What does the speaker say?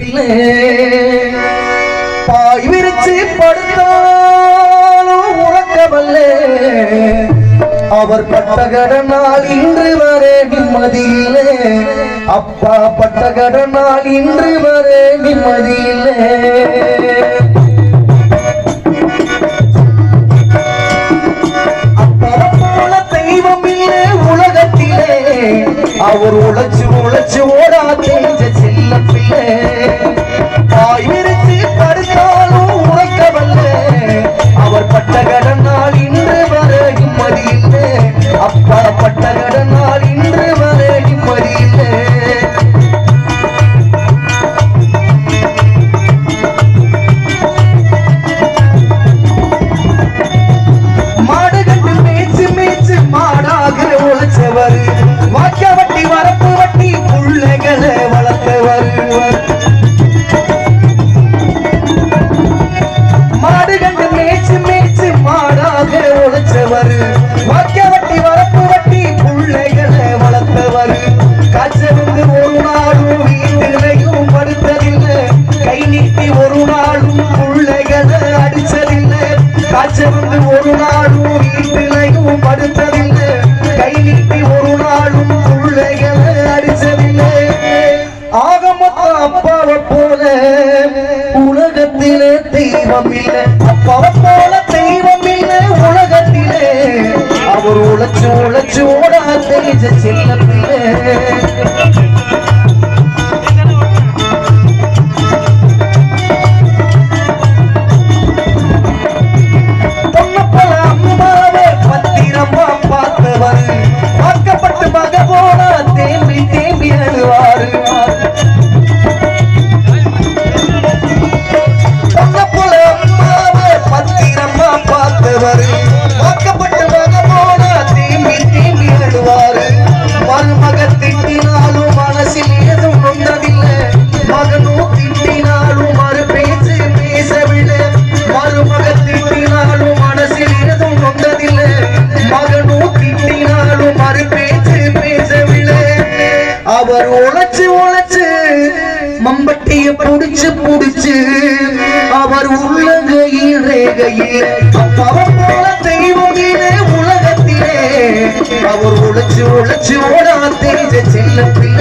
செல்லத்திலே பாய் விரிச்சு படுத்தாலும் உறக்கவல்லே அவர் பட்ட கடனால் இன்று வரை நிம்மதியிலே அப்பா பட்ட கடனால் இன்று வரை நிம்மதியிலே அப்பா போல தெய்வம் இல்லை உலகத்திலே அவர் உழைச்சு உழைச்சு ஓடா தேஞ்ச செல்ல பிள்ளை பாய் விரிச்சு படுத்தாலும் உறக்கவல்ல அவர் பட்ட கடனால் இன்று வரை நிம்மதியில்லை அப்பா பட்ட கடனால் இன்று வரை நிம்மதியில்லை மாடு கண்டு மேய்ச்சு மேய்ச்சு மாடாக உழைச்சவர் வாக்கிய வட்டி வரப்பு வட்டி பிள்ளைகளை வளர்த்தவர் மாடு கண்டு மேய்ச்சு மேய்ச்சு மாடாக உழைச்சவர் வாக்கிய வட்டி வரப்பு வட்டி பிள்ளைகளை வளர்த்தவர் காய்ச்சலுக்கு ஒரு நாளும் வீட்டிலையும் படுத்ததில்லை கை நீட்டி ஒரு நாளும் பிள்ளைகளை அடிச்சதில்லை காய்ச்சலுக்கு ஒரு நாளும் வீட்டிலையும் படுத்ததில்லை கை நீட்டி ஒரு நாளும் பிள்ளைகளை அடிச்சதில்லை ஆக மொத்தம் அப்பாவை போல உலகத்திலே தெய்வம் இல்லை அப்பாவை போல தெய்வம் இல்லை உலகத்திலே அவர் உழைச்சு உழைச்சு ஓடா தேஞ்ச செல்லத்திலே பொன்னப்பல அம்மாவே பத்திரமா பார்த்தவர் வாக்கப்பட்டு மக போனா தேம்பி தேம்பி அழுவாரு பொன்னப்பல அம்மாவே பத்திரமா பார்த்தவர் வாக்கப்பட்டு மக போனா தேம்பி தேம்பி அழுவாரு மருமக திட்டினாலும் மனசில் ஏதும் நொந்ததில்லை மகனும் திட்டினாலும் மறு பேச்சு பேசவில்லை மருமக திட்டினாலும் மனசில் ஏதும் நொந்ததில்லை மகனும் திட்டினாலும் மறு பேச்சு பேசவில்லை அவர் உழைச்சு உழைச்சு மம்பட்டிய புடிச்சு புடிச்சு அவர் உள்ளங்கையில் ரேகையில் அவர் போல தெய்வமிலே உலகத்திலே அவர் உழைச்சு உழைச்சு ஓடா தேஞ்ச செல்லத்திலே